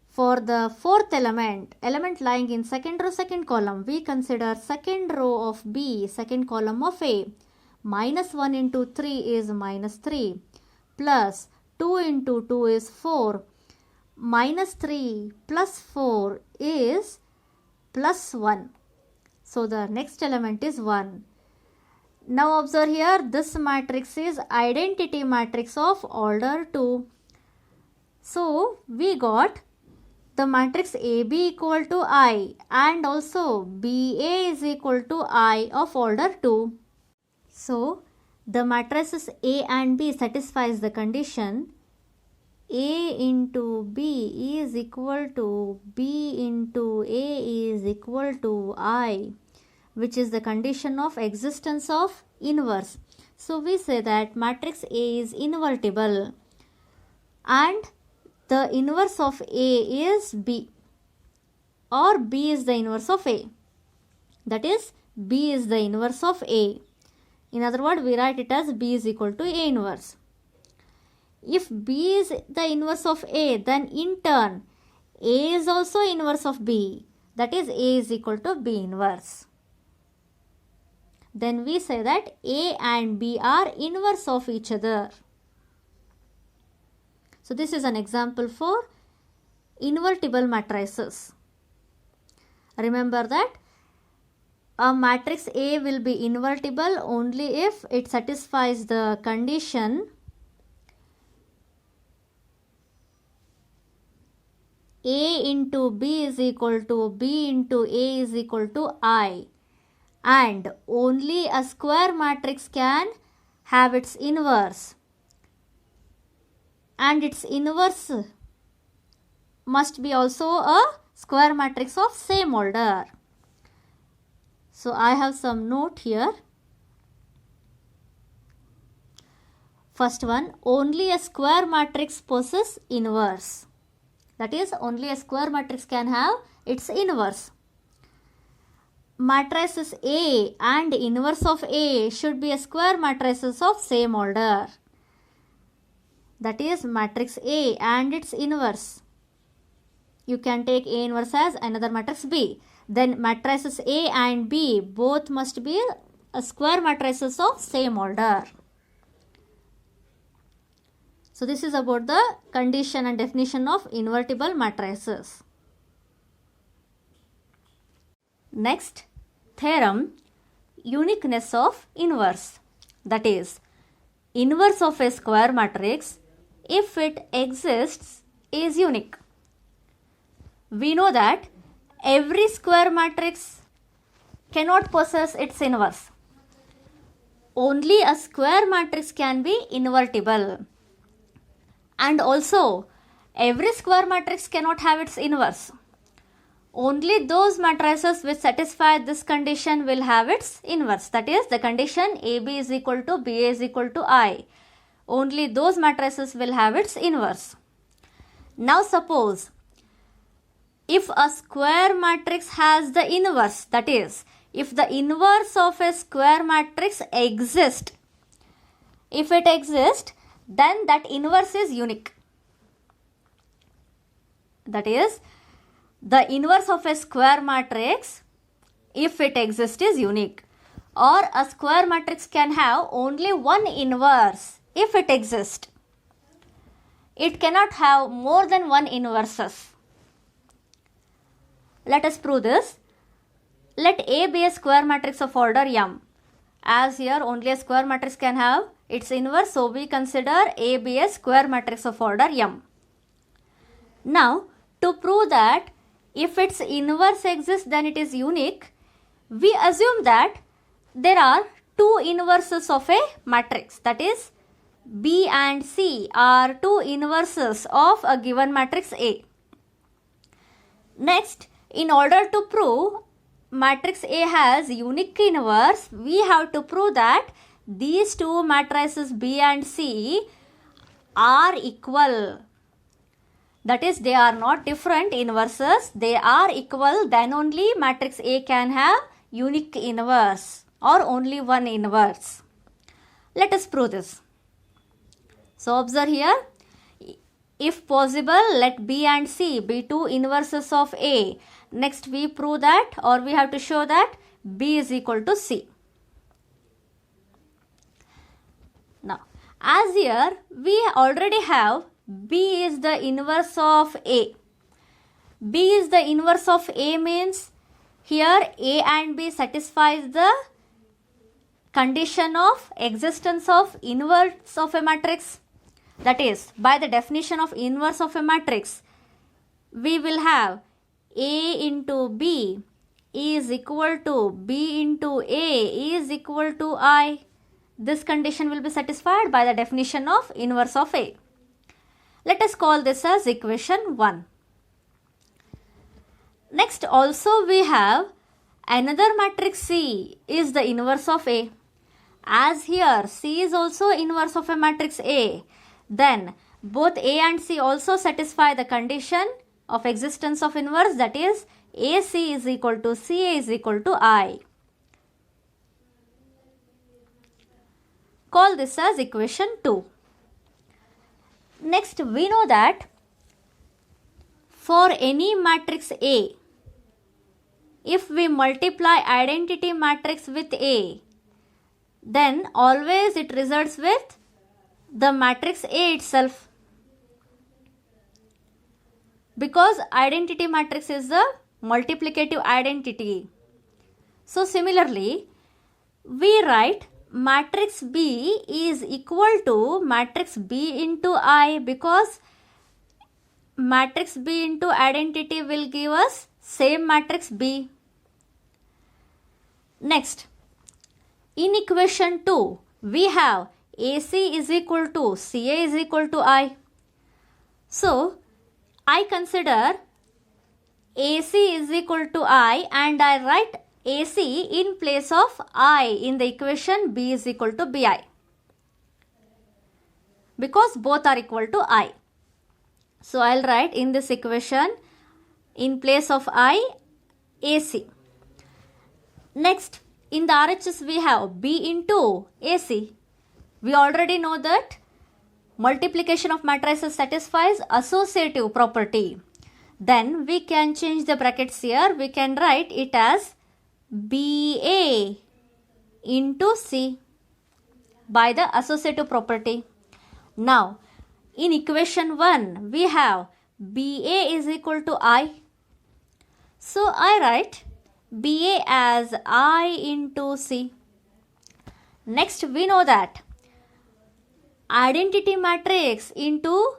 For the fourth element, element lying in second row, second column, we consider second row of B, second column of A. Minus 1 into 3 is minus 3, plus 2 into 2 is 4. Minus 3 plus 4 is plus 1. So the next element is 1. Now observe here, this matrix is identity matrix of order 2. So we got the matrix AB equal to I and also BA is equal to I of order 2. So the matrices A and B satisfies the condition A into B is equal to B into A is equal to I, which is the condition of existence of inverse. So we say that matrix A is invertible and the inverse of A is B, or B is the inverse of A. That is, B is the inverse of A. In other words, we write it as B is equal to A inverse. If B is the inverse of A, then in turn, A is also inverse of B. That is, A is equal to B inverse. Then we say that A and B are inverse of each other. So this is an example for invertible matrices. Remember that a matrix A will be invertible only if it satisfies the condition A into B is equal to B into A is equal to I, and only a square matrix can have its inverse, and its inverse must be also a square matrix of same order. So I have some note here. First one, only a square matrix possesses inverse. That is, only a square matrix can have its inverse. Matrices A and inverse of A should be a square matrices of same order. That is, matrix A and its inverse. you can take A inverse as another matrix B. Then matrices A and B both must be a square matrices of same order. So this is about the condition and definition of invertible matrices. Next, theorem, uniqueness of inverse. That is, inverse of a square matrix, if it exists, is unique. We know that every square matrix cannot possess its inverse. Only a square matrix can be invertible. And also, every square matrix cannot have its inverse. Only those matrices which satisfy this condition will have its inverse. That is, the condition AB is equal to BA is equal to I. Only those matrices will have its inverse. Now suppose, if a square matrix has the inverse, that is, if the inverse of a square matrix exists, if it exists, then that inverse is unique. That is, the inverse of a square matrix, if it exists, is unique. Or a square matrix can have only one inverse if it exists. It cannot have more than one inverses. Let us prove this. Let A be a square matrix of order M. As here only a square matrix can have its inverse, so we consider A be a square matrix of order M. Now, to prove that if its inverse exists, then it is unique, we assume that there are two inverses of a matrix. That is, B and C are two inverses of a given matrix A. Next, in order to prove matrix A has unique inverse, we have to prove that these two matrices B and C are equal. That is, they are not different inverses, they are equal, then only matrix A can have unique inverse or only one inverse. Let us prove this. So observe here, if possible, let B and C be two inverses of A. Next we prove that, or we have to show that B is equal to C. Now, as here we already have B is the inverse of A. B is the inverse of A means here A and B satisfies the condition of existence of inverse of a matrix. That is, by the definition of inverse of a matrix, we will have A into B is equal to B into A is equal to I. This condition will be satisfied by the definition of inverse of A. Let us call this as equation 1. Next, also we have another matrix C is the inverse of A. As here C is also inverse of a matrix A, then both A and C also satisfy the condition of existence of inverse, that is, AC is equal to CA is equal to I. Call this as equation 2. Next, we know that for any matrix A, if we multiply identity matrix with A, then always it results with the matrix A itself, because identity matrix is the multiplicative identity. So similarly, we write matrix B is equal to matrix B into I, because matrix B into identity will give us same matrix B. Next, in equation 2, we have AC is equal to CA is equal to I. So, I consider AC is equal to I and I write AC in place of I in the equation B is equal to BI, because both are equal to I. So, I will write in this equation in place of I AC. Next, in the RHS we have B into AC. We already know that multiplication of matrices satisfies associative property. Then we can change the brackets here. We can write it as BA into C by the associative property. Now, in equation 1, we have BA is equal to I. So, I write BA as I into C. Next, we know that identity matrix into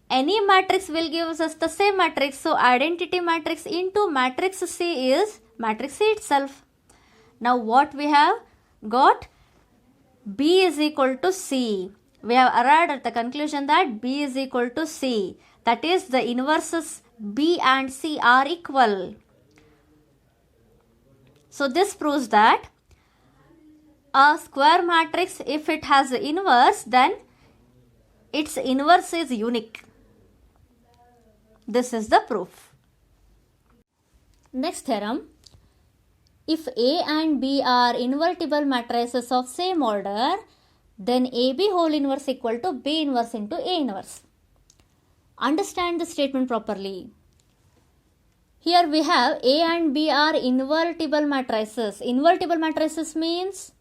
any matrix will give us the same matrix. So, identity matrix into matrix C is matrix C itself. Now, what we have got? B is equal to C. We have arrived at the conclusion that B is equal to C. That is, the inverses B and C are equal. So, this proves that a square matrix, if it has the inverse, then its inverse is unique. This is the proof. Next theorem. If A and B are invertible matrices of same order, then AB whole inverse equal to B inverse into A inverse. Understand the statement properly. Here we have A and B are invertible matrices. Invertible matrices means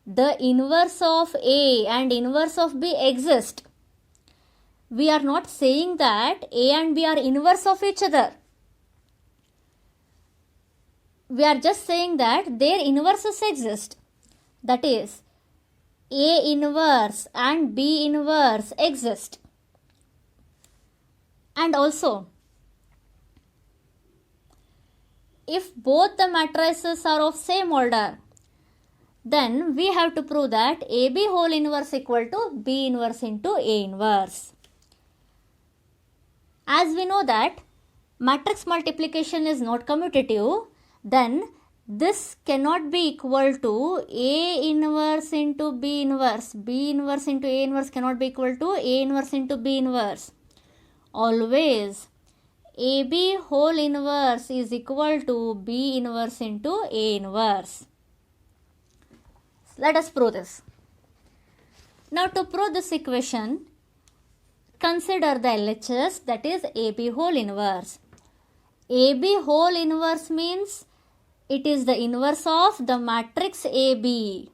the inverse of A and inverse of B exist. We are not saying that A and B are inverse of each other. We are just saying that their inverses exist. That is, A inverse and B inverse exist. And also, if both the matrices are of same order, then we have to prove that AB whole inverse equal to B inverse into A inverse. As we know that matrix multiplication is not commutative, then this cannot be equal to A inverse into B inverse. B inverse into A inverse cannot be equal to A inverse into B inverse. Always AB whole inverse is equal to B inverse into A inverse. Let us prove this. Now, to prove this equation, consider the LHS, that is AB whole inverse. AB whole inverse means it is the inverse of the matrix AB.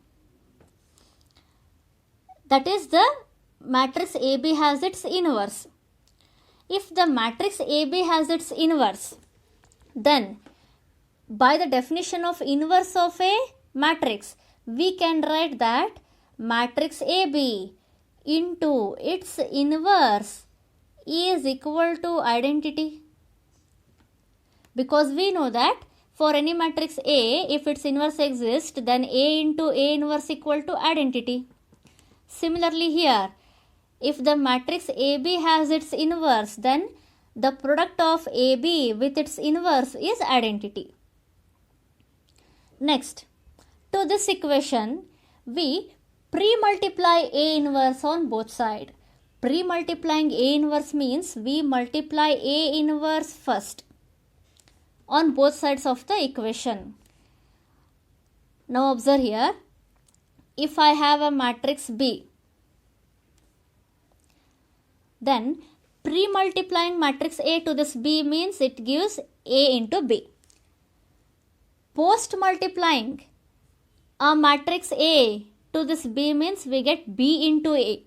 That is, the matrix AB has its inverse. If the matrix AB has its inverse, then by the definition of inverse of a matrix, we can write that matrix AB into its inverse is equal to identity. Because we know that for any matrix A, if its inverse exists, then A into A inverse equal to identity. Similarly here, if the matrix AB has its inverse, then the product of AB with its inverse is identity. Next, to this equation, we pre-multiply A inverse on both sides. Pre-multiplying A inverse means we multiply A inverse first on both sides of the equation. Now observe here, if I have a matrix B, then pre-multiplying matrix A to this B means it gives A into B. Post-multiplying a matrix A to this B means we get B into A.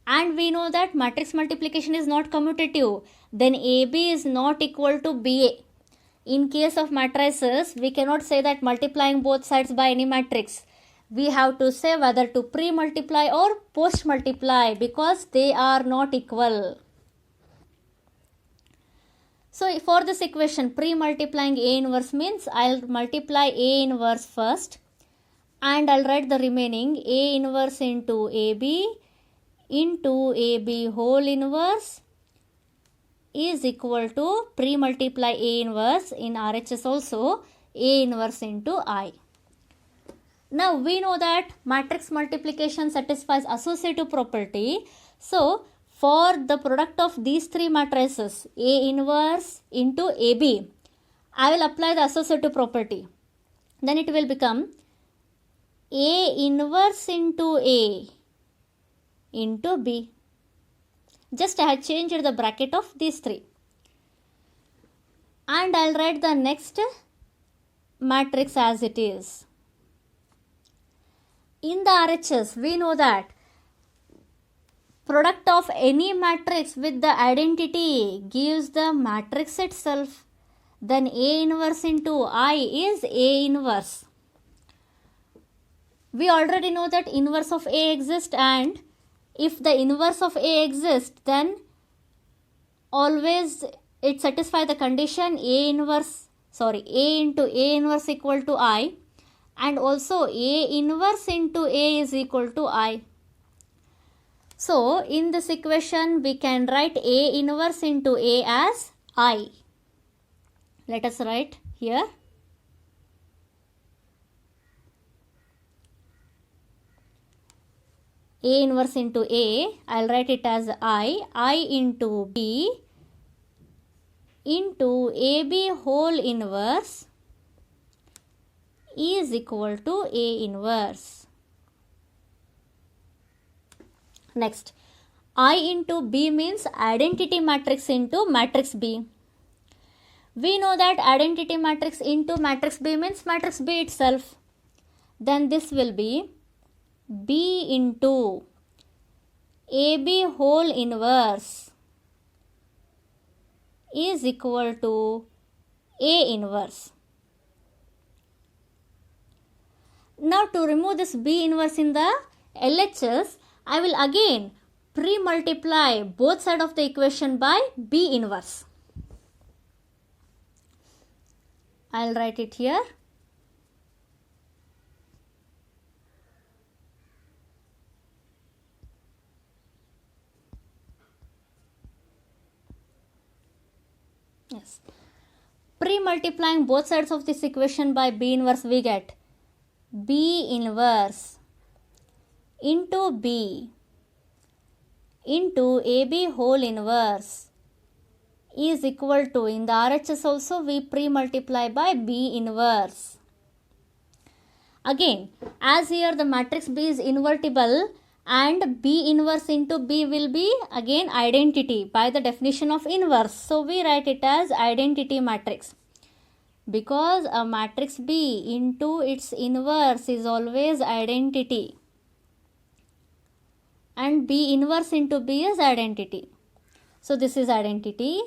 And we know that matrix multiplication is not commutative. Then AB is not equal to BA. In case of matrices, we cannot say that multiplying both sides by any matrix. We have to say whether to pre-multiply or post-multiply because they are not equal. So, for this equation, pre-multiplying A inverse means I'll multiply A inverse first and I'll write the remaining A inverse into AB whole inverse is equal to pre-multiply A inverse in RHS also A inverse into I. Now we know that matrix multiplication satisfies associative property. So for the product of these three matrices A inverse into AB, I will apply the associative property. Then it will become A inverse into A into B. Just I have changed the bracket of these three. and I'll write the next matrix as it is. In the RHS, we know that product of any matrix with the identity gives the matrix itself. Then A inverse into I is A inverse. We already know that inverse of A exists, and if the inverse of A exists, then always it satisfies the condition A into A inverse equal to I, and also A inverse into A is equal to I. So in this equation we can write A inverse into A as I. Let us write here. A inverse into A, I'll write it as I into B into AB whole inverse is equal to A inverse. Next, I into B means identity matrix into matrix B. We know that identity matrix into matrix B means matrix B itself. Then this will be B into AB whole inverse is equal to A inverse. Now to remove this B inverse in the LHS, I will again pre-multiply both sides of the equation by B inverse. I'll write it here. Yes. Pre-multiplying both sides of this equation by B inverse, we get B inverse into B into AB whole inverse is equal to, in the RHS also we pre-multiply by B inverse. Again, as here the matrix B is invertible and B inverse into B will be again identity by the definition of inverse. So we write it as identity matrix. Because a matrix B into its inverse is always identity. And B inverse into B is identity. So this is identity.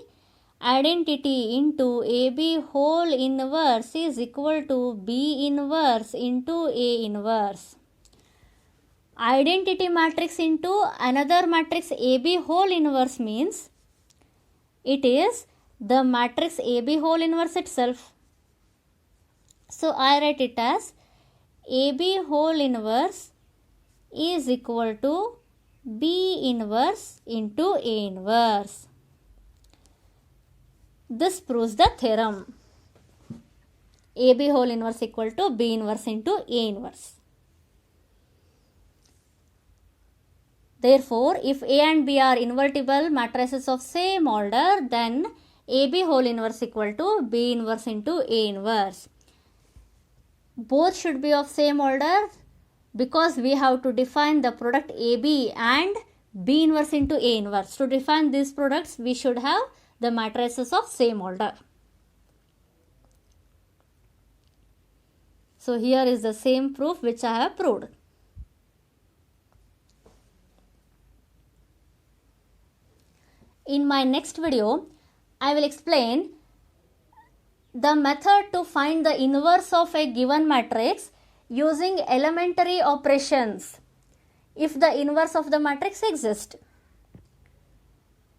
Identity into AB whole inverse is equal to B inverse into A inverse. Identity matrix into another matrix AB whole inverse means it is the matrix AB whole inverse itself. So I write it as AB whole inverse is equal to B inverse into A inverse. This proves the theorem. AB whole inverse equal to B inverse into A inverse. Therefore, if A and B are invertible matrices of same order, then AB whole inverse equal to B inverse into A inverse. Both should be of same order because we have to define the product AB and B inverse into A inverse. To define these products, we should have the matrices of same order. So here is the same proof which I have proved. In my next video, I will explain the method to find the inverse of a given matrix using elementary operations if the inverse of the matrix exists.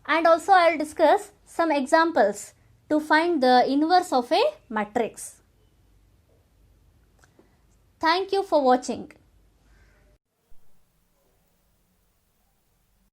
And also I will discuss some examples to find the inverse of a matrix. Thank you for watching.